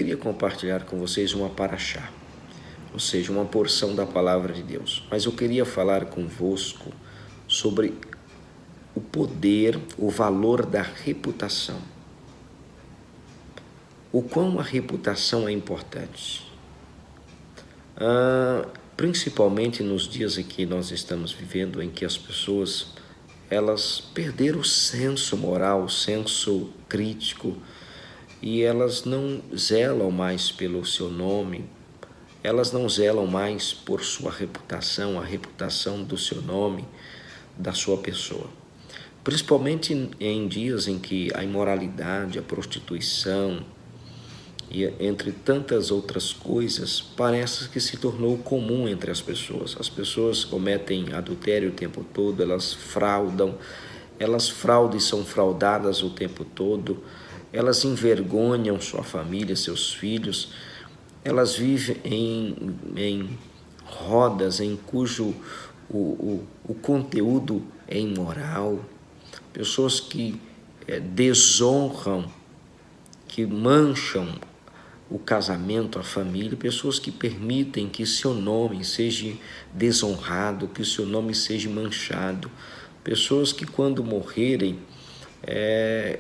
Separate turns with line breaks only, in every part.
queria compartilhar com vocês uma paraxá, ou seja, uma porção da palavra de Deus. Mas eu queria falar convosco sobre o poder, o valor da reputação. O quão a reputação é importante. Principalmente nos dias em que nós estamos vivendo, em que as pessoas elas perderam o senso moral, o senso crítico, e elas não zelam mais pelo seu nome, elas não zelam mais por sua reputação, a reputação do seu nome, da sua pessoa. Principalmente em dias em que a imoralidade, a prostituição e entre tantas outras coisas, parece que se tornou comum entre as pessoas. As pessoas cometem adultério o tempo todo, elas fraudam e são fraudadas o tempo todo, elas envergonham sua família, seus filhos, elas vivem em rodas em cujo o conteúdo é imoral, pessoas que desonram, que mancham o casamento, a família, pessoas que permitem que seu nome seja desonrado, que seu nome seja manchado, pessoas que quando morrerem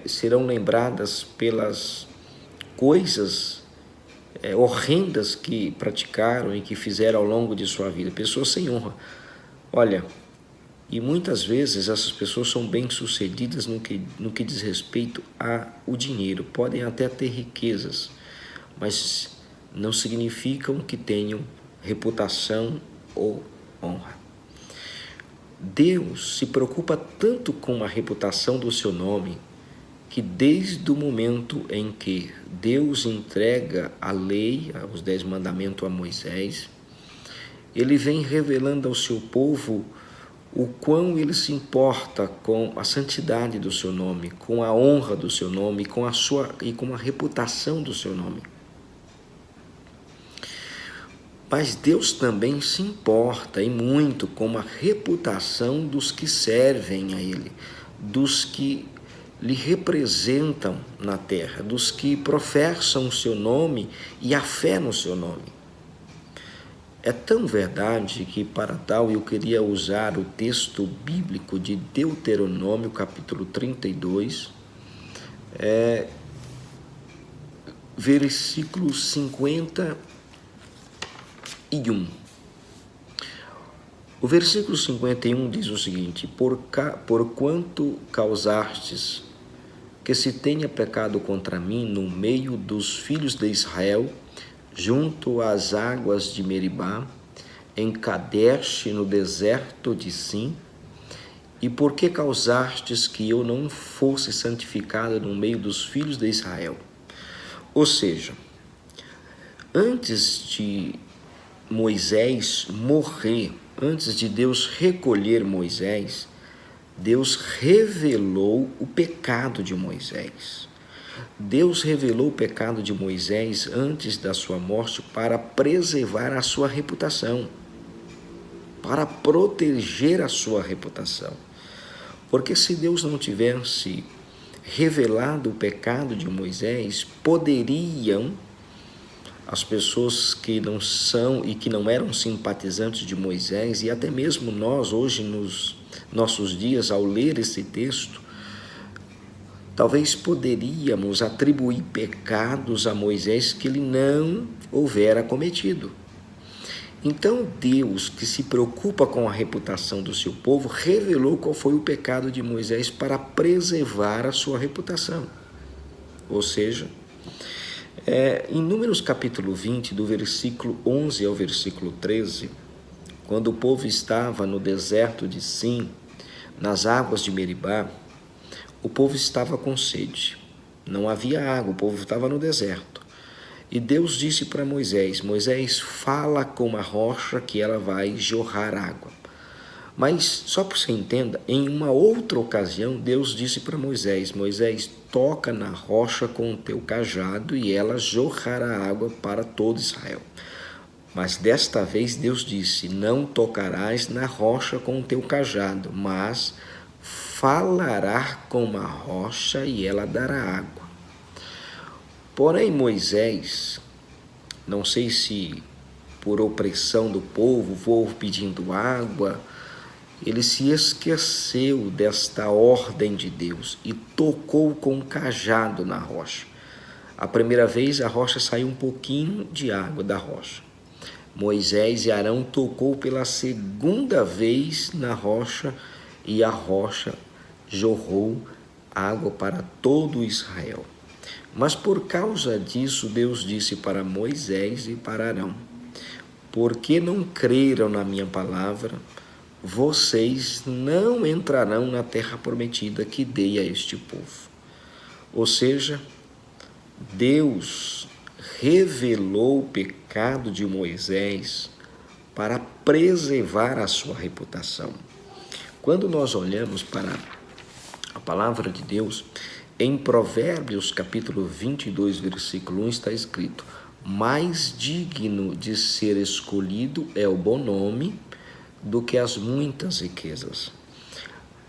serão lembradas pelas coisas horrendas que praticaram e que fizeram ao longo de sua vida, pessoas sem honra. Olha, e muitas vezes essas pessoas são bem-sucedidas no que diz respeito ao dinheiro, podem até ter riquezas, mas não significam que tenham reputação ou honra. Deus se preocupa tanto com a reputação do seu nome, que desde o momento em que Deus entrega a lei, os 10 mandamentos a Moisés, ele vem revelando ao seu povo o quão ele se importa com a santidade do seu nome, com a honra do seu nome, com a reputação do seu nome. Mas Deus também se importa e muito com a reputação dos que servem a Ele, dos que lhe representam na terra, dos que professam o seu nome e a fé no seu nome. É tão verdade que para tal eu queria usar o texto bíblico de Deuteronômio, capítulo 32, versículo 51. O versículo 51 diz o seguinte: Porquanto causastes que se tenha pecado contra mim no meio dos filhos de Israel, junto às águas de Meribá, em Kadesh, no deserto de Sim, e por que causastes que eu não fosse santificado no meio dos filhos de Israel? Ou seja, antes de Moisés morrer, antes de Deus recolher Moisés, Deus revelou o pecado de Moisés. Deus revelou o pecado de Moisés antes da sua morte para preservar a sua reputação, para proteger a sua reputação. Porque se Deus não tivesse revelado o pecado de Moisés, poderiam as pessoas que não são e que não eram simpatizantes de Moisés, e até mesmo nós hoje nos nossos dias, ao ler esse texto, talvez poderíamos atribuir pecados a Moisés que ele não houvera cometido. Então Deus, que se preocupa com a reputação do seu povo, revelou qual foi o pecado de Moisés para preservar a sua reputação. Ou seja, em Números capítulo 20, do versículo 11 ao versículo 13, quando o povo estava no deserto de Sim, nas águas de Meribá, o povo estava com sede. Não havia água, o povo estava no deserto. E Deus disse para Moisés: Moisés, fala com a rocha que ela vai jorrar água. Mas, só para você entenda, em uma outra ocasião, Deus disse para Moisés: Moisés, toca na rocha com o teu cajado e ela jorrará água para todo Israel. Mas desta vez Deus disse: não tocarás na rocha com o teu cajado, mas falará com a rocha e ela dará água. Porém, Moisés, não sei se por opressão do povo pedindo água, ele se esqueceu desta ordem de Deus e tocou com um cajado na rocha. A primeira vez a rocha saiu um pouquinho de água da rocha. Moisés e Arão tocou pela segunda vez na rocha e a rocha jorrou água para todo Israel. Mas por causa disso, Deus disse para Moisés e para Arão: porque não creram na minha palavra, vocês não entrarão na terra prometida que dei a este povo. Ou seja, Deus revelou o pecado de Moisés para preservar a sua reputação. Quando nós olhamos para a palavra de Deus, em Provérbios capítulo 22, versículo 1 está escrito: mais digno de ser escolhido é o bom nome do que as muitas riquezas.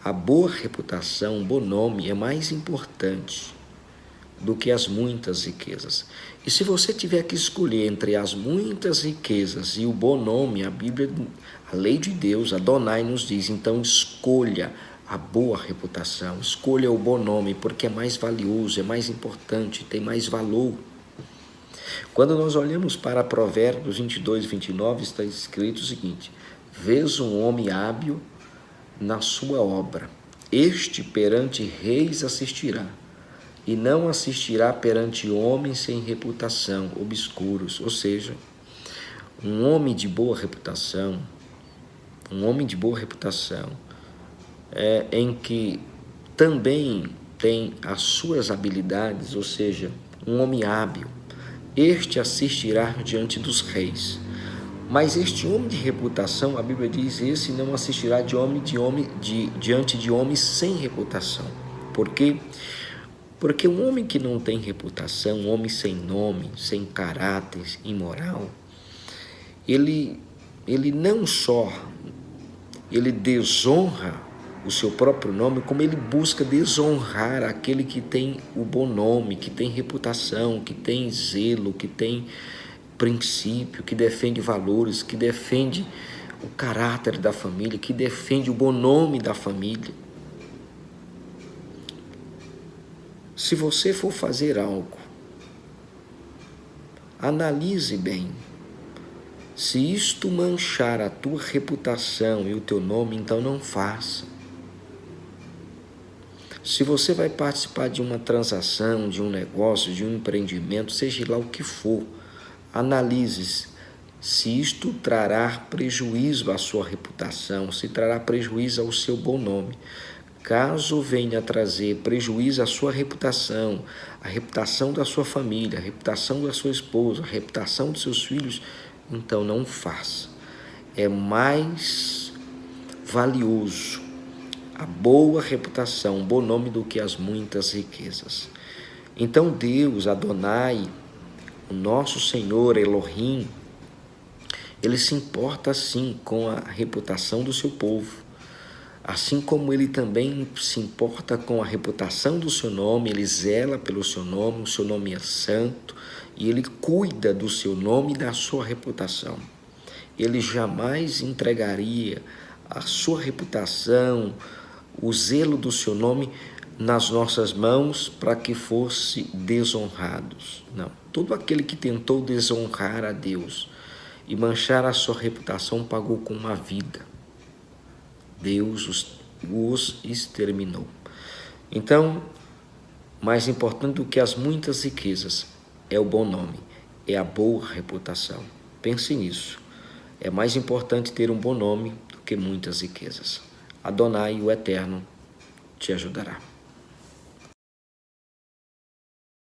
A boa reputação, o bom nome é mais importante do que as muitas riquezas. E se você tiver que escolher entre as muitas riquezas e o bom nome, a Bíblia, a lei de Deus, Adonai nos diz, então escolha a boa reputação, escolha o bom nome, porque é mais valioso, é mais importante, tem mais valor. Quando nós olhamos para Provérbios 22, 29, está escrito o seguinte: vês um homem hábil na sua obra, este perante reis assistirá, e não assistirá perante homens sem reputação, obscuros. Ou seja, um homem de boa reputação, em que também tem as suas habilidades, ou seja, um homem hábil, este assistirá diante dos reis. Mas este homem de reputação, a Bíblia diz, esse não assistirá diante de homens sem reputação. Por quê? Porque um homem que não tem reputação, um homem sem nome, sem caráter, imoral, ele não só desonra o seu próprio nome, como ele busca desonrar aquele que tem o bom nome, que tem reputação, que tem zelo, que tem princípio, que defende valores, que defende o caráter da família, que defende o bom nome da família. Se você for fazer algo, analise bem. Se isto manchar a tua reputação e o teu nome, então não faça. Se você vai participar de uma transação, de um negócio, de um empreendimento, seja lá o que for, analise se isto trará prejuízo à sua reputação, se trará prejuízo ao seu bom nome. Caso venha trazer prejuízo à sua reputação, a reputação da sua família, a reputação da sua esposa, a reputação dos seus filhos, então não faça. É mais valioso a boa reputação, o bom nome, do que as muitas riquezas. Então Deus, Adonai, o nosso Senhor Elohim, ele se importa sim com a reputação do seu povo. Assim como ele também se importa com a reputação do seu nome, ele zela pelo seu nome, o seu nome é santo, e ele cuida do seu nome e da sua reputação. Ele jamais entregaria a sua reputação, o zelo do seu nome nas nossas mãos para que fosse desonrados. Não. Todo aquele que tentou desonrar a Deus e manchar a sua reputação pagou com uma vida. Deus os exterminou. Então, mais importante do que as muitas riquezas é o bom nome, é a boa reputação. Pense nisso. É mais importante ter um bom nome do que muitas riquezas. Adonai, o Eterno, te ajudará.